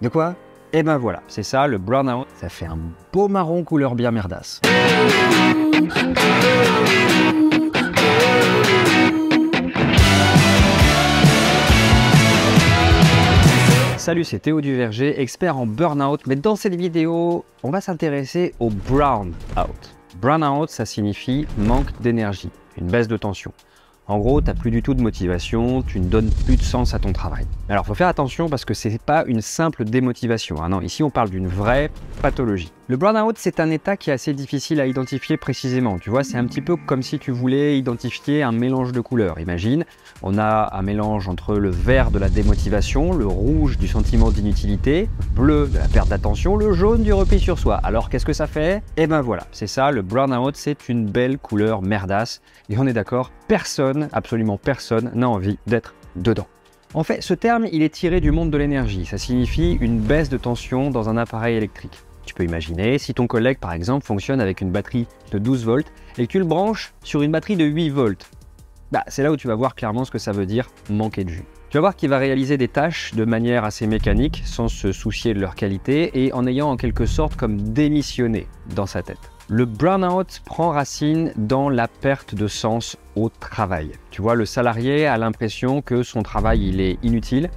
De quoi? Eh ben voilà, c'est ça, le burn-out, ça fait un beau marron couleur bien merdasse. Salut, c'est Théo Duverger, expert en burn-out, mais dans cette vidéo, on va s'intéresser au brown-out. Brown-out, ça signifie manque d'énergie, une baisse de tension. En gros, tu n'as plus du tout de motivation, tu ne donnes plus de sens à ton travail. Alors, il faut faire attention parce que ce n'est pas une simple démotivation. Non, ici, on parle d'une vraie pathologie. Le burn-out, c'est un état qui est assez difficile à identifier précisément. Tu vois, c'est un petit peu comme si tu voulais identifier un mélange de couleurs. Imagine, on a un mélange entre le vert de la démotivation, le rouge du sentiment d'inutilité, le bleu de la perte d'attention, le jaune du repli sur soi. Alors, qu'est-ce que ça fait? Eh ben voilà, c'est ça, le burn-out, c'est une belle couleur merdasse. Et on est d'accord, personne, absolument personne, n'a envie d'être dedans. En fait, ce terme, il est tiré du monde de l'énergie. Ça signifie une baisse de tension dans un appareil électrique. Tu peux imaginer, si ton collègue, par exemple, fonctionne avec une batterie de 12 volts et que tu le branches sur une batterie de 8 volts, c'est là où tu vas voir clairement ce que ça veut dire manquer de jus. Tu vas voir qu'il va réaliser des tâches de manière assez mécanique, sans se soucier de leur qualité et en ayant en quelque sorte comme démissionné dans sa tête. Le burn-out prend racine dans la perte de sens au travail. Tu vois, le salarié a l'impression que son travail il est inutile,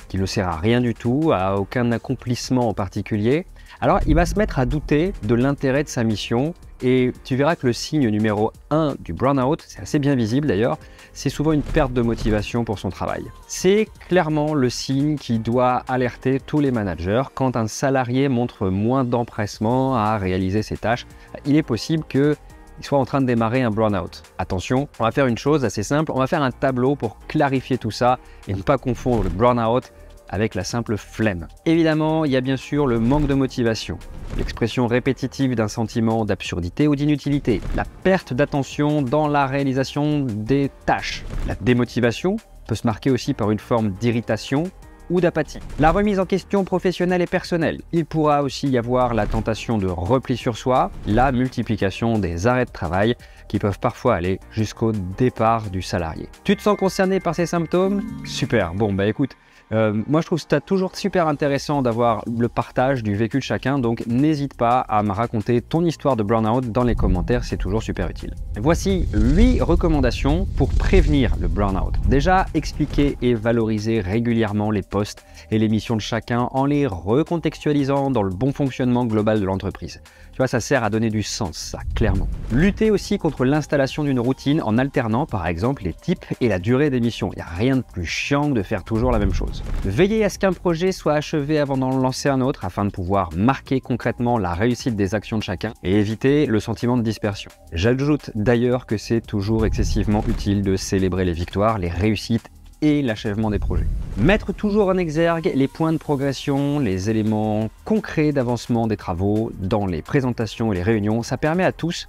qu'il ne sert à rien du tout, à aucun accomplissement en particulier. Alors, il va se mettre à douter de l'intérêt de sa mission et tu verras que le signe numéro 1 du burn-out, c'est assez bien visible d'ailleurs, c'est souvent une perte de motivation pour son travail. C'est clairement le signe qui doit alerter tous les managers. Quand un salarié montre moins d'empressement à réaliser ses tâches, il est possible qu'il soit en train de démarrer un burn-out. Attention, on va faire une chose assez simple, on va faire un tableau pour clarifier tout ça et ne pas confondre le burn-out avec la simple flemme. Évidemment, il y a bien sûr le manque de motivation, l'expression répétitive d'un sentiment d'absurdité ou d'inutilité, la perte d'attention dans la réalisation des tâches. La démotivation peut se marquer aussi par une forme d'irritation ou d'apathie. La remise en question professionnelle et personnelle. Il pourra aussi y avoir la tentation de repli sur soi, la multiplication des arrêts de travail qui peuvent parfois aller jusqu'au départ du salarié. Tu te sens concerné par ces symptômes? Super, bon écoute, moi je trouve ça toujours super intéressant d'avoir le partage du vécu de chacun, donc n'hésite pas à me raconter ton histoire de burn-out dans les commentaires, c'est toujours super utile. Voici 8 recommandations pour prévenir le burn-out. Déjà, expliquer et valoriser régulièrement les postes et les missions de chacun en les recontextualisant dans le bon fonctionnement global de l'entreprise. Tu vois, ça sert à donner du sens, ça, clairement. Lutter aussi contre l'installation d'une routine en alternant, par exemple, les types et la durée des missions. Il n'y a rien de plus chiant que de faire toujours la même chose. Veiller à ce qu'un projet soit achevé avant d'en lancer un autre afin de pouvoir marquer concrètement la réussite des actions de chacun et éviter le sentiment de dispersion. J'ajoute d'ailleurs que c'est toujours excessivement utile de célébrer les victoires, les réussites et l'achèvement des projets. Mettre toujours en exergue les points de progression, les éléments concrets d'avancement des travaux dans les présentations et les réunions, ça permet à tous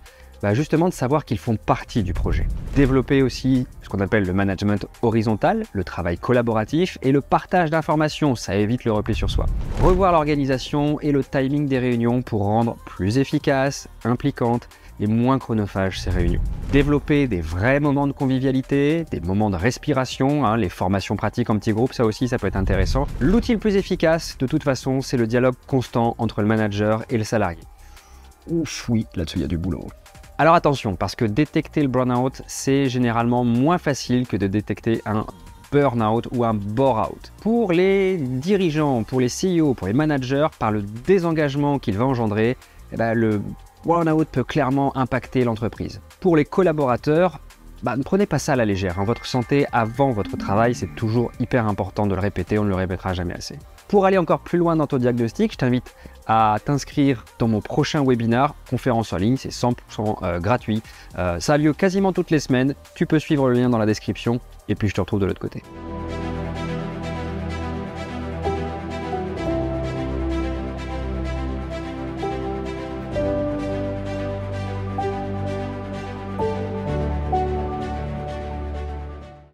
justement de savoir qu'ils font partie du projet. Développer aussi ce qu'on appelle le management horizontal, le travail collaboratif et le partage d'informations, ça évite le repli sur soi. Revoir l'organisation et le timing des réunions pour rendre plus efficaces, impliquantes et moins chronophages ces réunions. Développer des vrais moments de convivialité, des moments de respiration, les formations pratiques en petits groupes, ça aussi ça peut être intéressant. L'outil le plus efficace, de toute façon, c'est le dialogue constant entre le manager et le salarié. Ouf, oui, là-dessus il y a du boulot. Alors attention, parce que détecter le burn-out, c'est généralement moins facile que de détecter un burn-out ou un bore-out. Pour les dirigeants, pour les CEO, pour les managers, par le désengagement qu'il va engendrer, le burn-out peut clairement impacter l'entreprise. Pour les collaborateurs, ne prenez pas ça à la légère. Votre santé avant votre travail, c'est toujours hyper important de le répéter, on ne le répétera jamais assez. Pour aller encore plus loin dans ton diagnostic, je t'invite à t'inscrire dans mon prochain webinar, conférence en ligne, c'est 100% gratuit. Ça a lieu quasiment toutes les semaines, tu peux suivre le lien dans la description et puis je te retrouve de l'autre côté.